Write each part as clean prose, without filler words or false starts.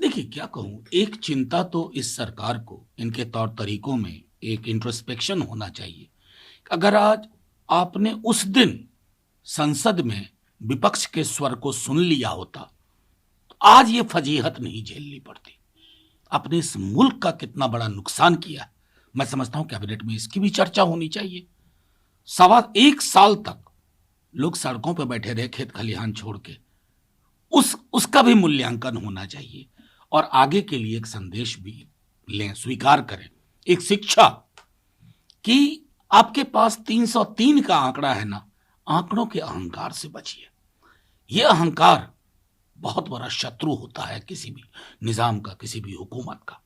देखिए क्या कहूँ, एक चिंता तो इस सरकार को इनके तौर तरीकों में एक इंट्रोस्पेक्शन होना चाहिए। अगर आज आपने उस दिन संसद में विपक्ष के स्वर को सुन लिया होता, तो आज ये फजीहत नहीं झेलनी पड़ती। आपने इस मुल्क का कितना बड़ा नुकसान किया। मैं समझता हूं कैबिनेट में इसकी भी चर्चा होनी चाहिए। सवा एक साल तक लोग सड़कों पर बैठे रहे, खेत खलिहान छोड़ के। उसका भी मूल्यांकन होना चाहिए और आगे के लिए एक संदेश भी लें, स्वीकार करें, एक शिक्षा कि आपके पास 303 का आंकड़ा है ना, आंकड़ों के अहंकार से बचिए। यह अहंकार बहुत बड़ा शत्रु होता है किसी भी निजाम का, किसी भी हुकूमत का।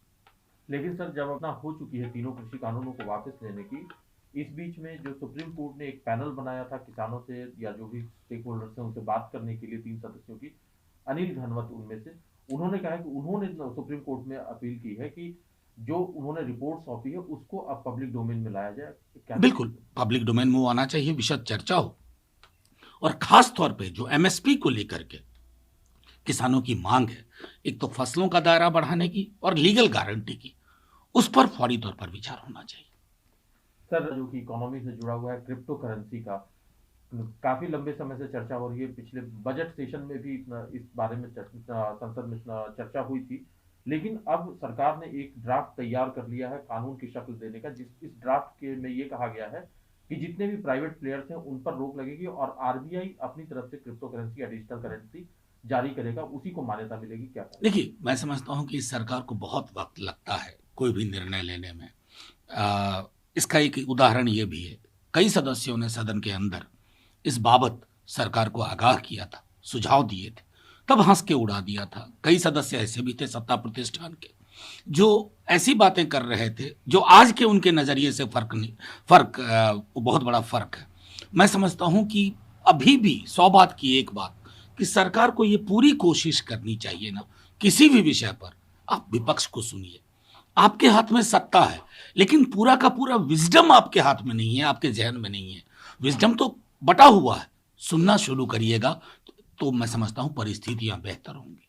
लेकिन सर, जब अपना हो चुकी है तीनों कृषि कानूनों को वापस लेने की, इस बीच में जो सुप्रीम कोर्ट ने एक पैनल बनाया था किसानों से या जो भी स्टेक होल्डर्स हैं उनसे बात करने के लिए, 3 सदस्यों की, अनिल घनवत उनमें से, उन्होंने कहा है कि उन्होंने सुप्रीम कोर्ट में अपील की है कि जो उन्होंने रिपोर्ट सौंपी है उसको अब पब्लिक डोमेन में लाया जाए। क्या बिल्कुल कहेंगे? पब्लिक डोमेन में वो आना चाहिए, विशद चर्चा हो। और खास तौर पे जो एमएसपी को लेकर के किसानों की मांग है, एक तो फसलों का दायरा बढ़ाने की और लीगल गारंटी की, उस पर फौरी तौर पर विचार होना चाहिए। सर, जो कि इकोनॉमी से जुड़ा हुआ है, क्रिप्टो करेंसी का काफी लंबे समय से चर्चा हो रही है। पिछले बजट सेशन में भी इस बारे में संसद में चर्चा हुई थी। लेकिन अब सरकार ने एक ड्राफ्ट तैयार कर लिया है कानून की शक्ल देने का, जिस इस ड्राफ्ट के में ये कहा गया है कि जितने भी प्राइवेट प्लेयर्स हैं उन पर रोक लगेगी और आरबीआई अपनी तरफ से क्रिप्टो करेंसी या डिजिटल करेंसी जारी करेगा, उसी को मान्यता मिलेगी। क्या कहें? देखिए मैं समझता हूं कि इस सरकार को बहुत वक्त लगता है कोई भी निर्णय लेने में। इसका एक उदाहरण ये भी है, कई सदस्यों ने सदन के अंदर इस बाबत सरकार को आगाह किया था, सुझाव दिए थे, तब हंस के उड़ा दिया था। कई सदस्य ऐसे भी थे सत्ता प्रतिष्ठान के जो ऐसी बातें कर रहे थे जो आज के उनके नजरिए से बहुत बड़ा फर्क है। मैं समझता हूं कि अभी भी 100 बात की एक बात कि सरकार को ये पूरी कोशिश करनी चाहिए ना, किसी भी विषय पर आप विपक्ष को सुनिए। आपके हाथ में सत्ता है, लेकिन पूरा का पूरा विजडम आपके हाथ में नहीं है, आपके जहन में नहीं है। विजडम तो बटा हुआ है, सुनना शुरू करिएगा तो मैं समझता हूं परिस्थितियां बेहतर होंगी।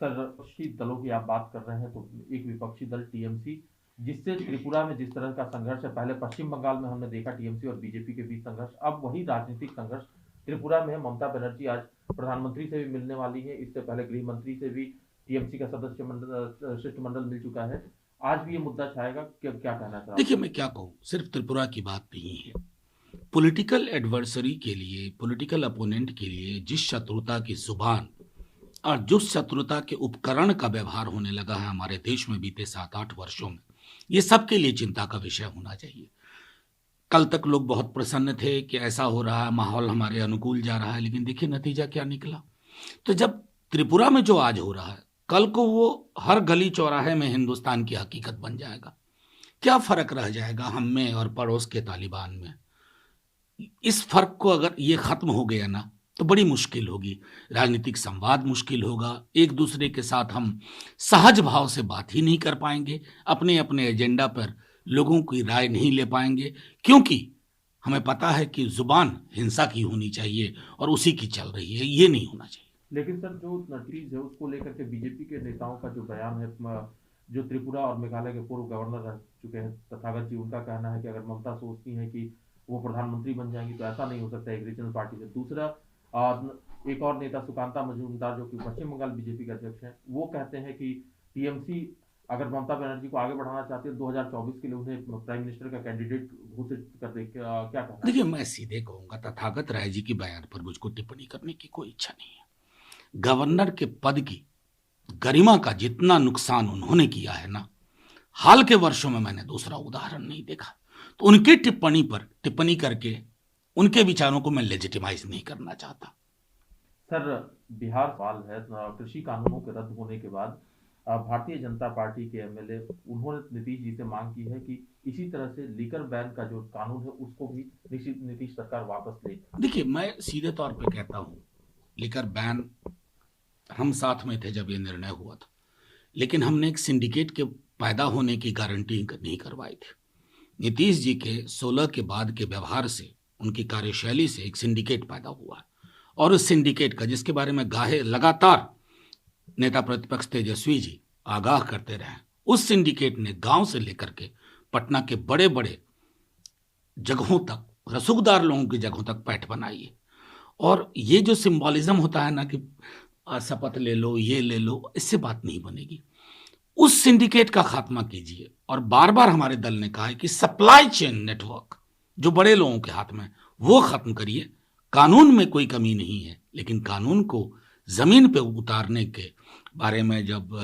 सर, विपक्षी दलों की आप बात कर रहे हैं तो एक विपक्षी दल टीएमसी, जिससे त्रिपुरा में जिस तरह का संघर्ष है, पहले पश्चिम बंगाल में हमने देखा टीएमसी और बीजेपी के बीच संघर्ष, अब वही राजनीतिक संघर्ष त्रिपुरा में है। ममता बनर्जी आज प्रधानमंत्री से भी मिलने वाली है, इससे पहले गृह मंत्री से भी टीएमसी का सदस्य मंडल शिष्टमंडल मिल चुका है। आज भी ये मुद्दा छाएगा। क्या कहना सर देखिए आपका? मैं क्या कहूं, सिर्फ त्रिपुरा की बात नहीं है। पॉलिटिकल एडवर्सरी के लिए, पॉलिटिकल अपोनेंट के लिए जिस शत्रुता की जुबान और जिस शत्रुता के उपकरण का व्यवहार होने लगा है हमारे देश में बीते 7-8 वर्षों में, ये सबके लिए चिंता का विषय होना चाहिए। कल तक लोग बहुत प्रसन्न थे कि ऐसा हो रहा है, माहौल हमारे अनुकूल जा रहा है, लेकिन देखिए नतीजा क्या निकला। तो जब त्रिपुरा में जो आज हो रहा है, कल को वो हर गली चौराहे में हिंदुस्तान की हकीकत बन जाएगा। क्या फर्क रह जाएगा हम में और पड़ोस के तालिबान में? इस फर्क को अगर ये खत्म हो गया ना, तो बड़ी मुश्किल होगी, राजनीतिक संवाद मुश्किल होगा, एक दूसरे के साथ हम सहज भाव से बात ही नहीं कर पाएंगे, अपने अपने एजेंडा पर लोगों की राय नहीं ले पाएंगे, क्योंकि हमें पता है कि जुबान हिंसा की होनी चाहिए और उसी की चल रही है, ये नहीं होना चाहिए। लेकिन सर, जो नतीज है उसको लेकर के बीजेपी के नेताओं का जो बयान है, जो त्रिपुरा और मेघालय के पूर्व गवर्नर रह चुके हैं तथागत जी, उनका कहना है कि अगर ममता सोचती है कि वो प्रधानमंत्री बन जाएंगी तो ऐसा नहीं हो सकता एक रीजनल पार्टी से। दूसरा, एक और नेता सुकांता मजूमदार जो कि पश्चिम बंगाल बीजेपी के अध्यक्ष हैं, वो कहते हैं कि टीएमसी अगर ममता बनर्जी को आगे बढ़ाना चाहती है 2024 के लिए उन्हें प्राइम मिनिस्टर का कैंडिडेट घोषित कर दे। क्या कहना है? देखिए मैं सीधे कहूंगा, तथागत राय जी की बयान पर मुझको टिप्पणी करने की कोई इच्छा नहीं है। गवर्नर के पद की गरिमा का जितना नुकसान उन्होंने किया है ना, हाल के वर्षों में मैंने दूसरा उदाहरण नहीं देखा। तो उनकी टिप्पणी पर टिप्पणी करके उनके विचारों को मैं लेजिटिमाइज नहीं करना चाहता। सर, बिहार सवाल है, कृषि कानूनों के रद्द होने के बाद भारतीय जनता पार्टी के एमएलए, उन्होंने नीतीश जी से मांग की है कि इसी तरह से लिकर बैन का जो कानून है उसको भी नीतीश सरकार वापस ले। देखिए मैं सीधे तौर पे कहता हूं, लिकर बैन, हम साथ में थे जब ये निर्णय हुआ था, लेकिन हमने एक सिंडिकेट के पैदा होने की गारंटी नहीं करवाई थी। नीतीश जी के 16 के बाद के व्यवहार से, उनकी कार्यशैली से एक सिंडिकेट पैदा हुआ है, और उस सिंडिकेट का, जिसके बारे में गाहे लगातार नेता प्रतिपक्ष तेजस्वी जी आगाह करते रहे, उस सिंडिकेट ने गांव से लेकर के पटना के बड़े बड़े जगहों तक, रसूखदार लोगों की जगहों तक पैठ बनाई है। और ये जो सिंबॉलिज्म होता है ना कि शपथ ले लो, ये ले लो, इससे बात नहीं बनेगी। उस सिंडिकेट का खात्मा कीजिए। और बार बार हमारे दल ने कहा है कि सप्लाई चेन नेटवर्क जो बड़े लोगों के हाथ में, वो खत्म करिए। कानून में कोई कमी नहीं है, लेकिन कानून को जमीन पे उतारने के बारे में जब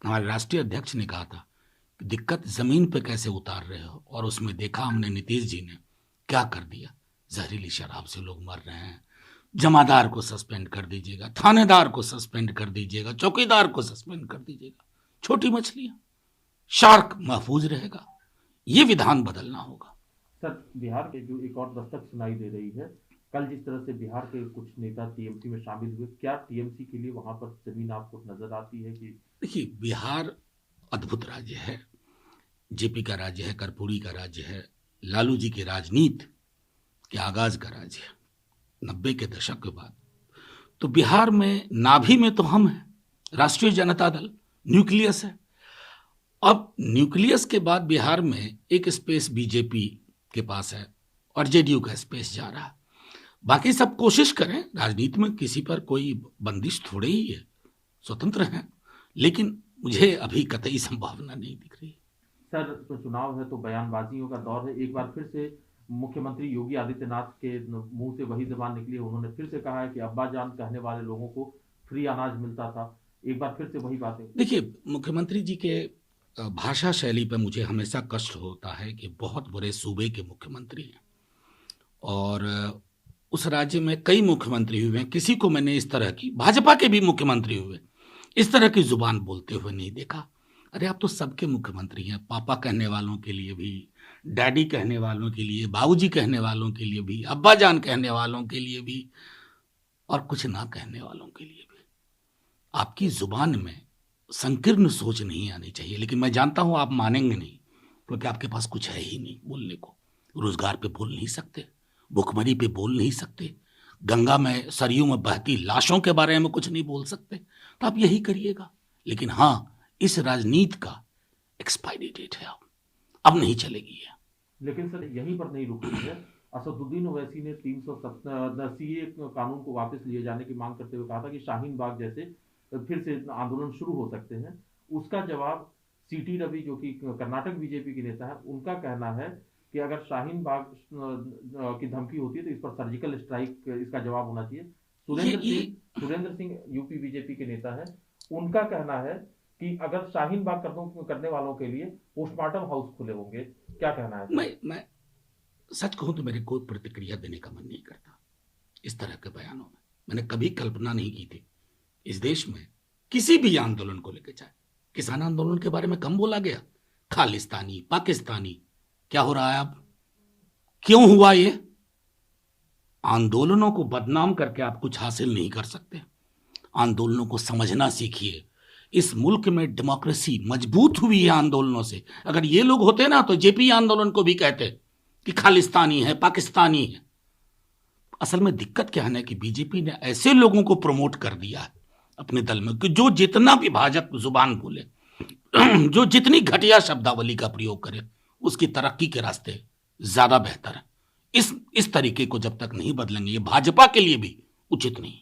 हमारे राष्ट्रीय अध्यक्ष ने कहा था कि दिक्कत जमीन पे कैसे उतार रहे हो, और उसमें देखा हमने नीतीश जी ने क्या कर दिया। जहरीली शराब से लोग मर रहे हैं, जमादार को सस्पेंड कर दीजिएगा, थानेदार को सस्पेंड कर दीजिएगा, चौकीदार को सस्पेंड कर दीजिएगा, छोटी मछलियां, शार्क महफूज रहेगा। ये विधान बदलना होगा। सर, बिहार के जो एक और दस्तक सुनाई दे रही है, कल जिस तरह से बिहार के कुछ नेता टीएमसी में शामिल हुए, क्या टीएमसी के लिए वहां पर जमीन आपको नजर आती है कि? देखिए, बिहार अद्भुत राज्य है, जेपी का राज्य है, कर्पूरी का राज्य है, लालू जी की राजनीति के आगाज का राज्य है 90 के दशक के बाद। तो बिहार में नाभि में तो हम हैं, राष्ट्रीय जनता दल न्यूक्लियस है। अब न्यूक्लियस के बाद बिहार में एक स्पेस बीजेपी के पास है और जेडीयू का स्पेस जा रहा है। बाकी सब कोशिश करें, राजनीति में किसी पर कोई बंदिश थोड़े ही है, स्वतंत्र हैं, लेकिन मुझे अभी कतई संभावना नहीं दिख रही। सर, तो चुनाव है तो बयानबाजियों का दौर है। एक बार फिर से मुख्यमंत्री योगी आदित्यनाथ के मुंह से वही जबान निकली है, उन्होंने फिर से कहा है कि अब्बा जान कहने वाले लोगों को फ्री अनाज मिलता था। एक बार फिर से वही बातें। देखिए, मुख्यमंत्री जी के भाषा शैली पर मुझे हमेशा कष्ट होता है कि बहुत बड़े सूबे के मुख्यमंत्री हैं और उस राज्य में कई मुख्यमंत्री हुए हैं, किसी को मैंने इस तरह की, भाजपा के भी मुख्यमंत्री हुए, इस तरह की जुबान बोलते हुए नहीं देखा। अरे आप तो सबके मुख्यमंत्री हैं, पापा कहने वालों के लिए भी, डैडी कहने वालों के लिए, बाबूजी कहने वालों के लिए भी, अब्बा जान कहने वालों के लिए भी, और कुछ ना कहने वालों के लिए भी। आपकी जुबान में संकीर्ण सोच नहीं आनी चाहिए। लेकिन मैं जानता हूं आप मानेंगे नहीं, क्योंकि आपके पास कुछ है ही नहीं बोलने को। रोजगार पे बोल नहीं सकते, भुखमरी पे बोल नहीं सकते, गंगा में, सरयू में बहती लाशों के बारे में कुछ नहीं बोल सकते, तो आप यही करिएगा। लेकिन हाँ, इस राजनीति का एक्सपायरी डेट है, अब नहीं चलेगी है। लेकिन सर, यहीं पर नहीं रुकी है। असदुद्दीन ओवैसी ने 370 सीए कानून को वापस लिए जाने की मांग करते हुए कहा था कि शाहीन बाग जैसे फिर से आंदोलन शुरू हो सकते हैं। उसका जवाब सीटी रवि, जो कि कर्नाटक बीजेपी के नेता है, उनका कहना है कि अगर शाहीन बाग की धमकी होती है तो इस पर सर्जिकल स्ट्राइक इसका जवाब होना चाहिए। सुरेंद्र सिंह यूपी बीजेपी के नेता है, उनका कहना है कि अगर शाहीन बाग करने वालों के लिए पोस्टमार्टम हाउस खुले होंगे। क्या कहना है? मैं सच कहूं तो मेरे कोई प्रतिक्रिया देने का मन नहीं करता इस तरह के बयानों में। मैंने कभी कल्पना नहीं की थी इस देश में किसी भी आंदोलन को लेकर, चाहे किसान आंदोलन के बारे में कम बोला गया, खालिस्तानी, पाकिस्तानी, क्या हो रहा है अब, क्यों हुआ ये? आंदोलनों को बदनाम करके आप कुछ हासिल नहीं कर सकते। आंदोलनों को समझना सीखिए। इस मुल्क में डेमोक्रेसी मजबूत हुई है आंदोलनों से। अगर ये लोग होते ना तो जेपी आंदोलन को भी कहते कि खालिस्तानी है, पाकिस्तानी है। असल में दिक्कत क्या है ना कि बीजेपी ने ऐसे लोगों को प्रमोट कर दिया है अपने दल में कि जो जितना भी भाजपा जुबान बोले, जो जितनी घटिया शब्दावली का प्रयोग करे, उसकी तरक्की के रास्ते ज्यादा बेहतर है। इस तरीके को जब तक नहीं बदलेंगे, ये भाजपा के लिए भी उचित नहीं।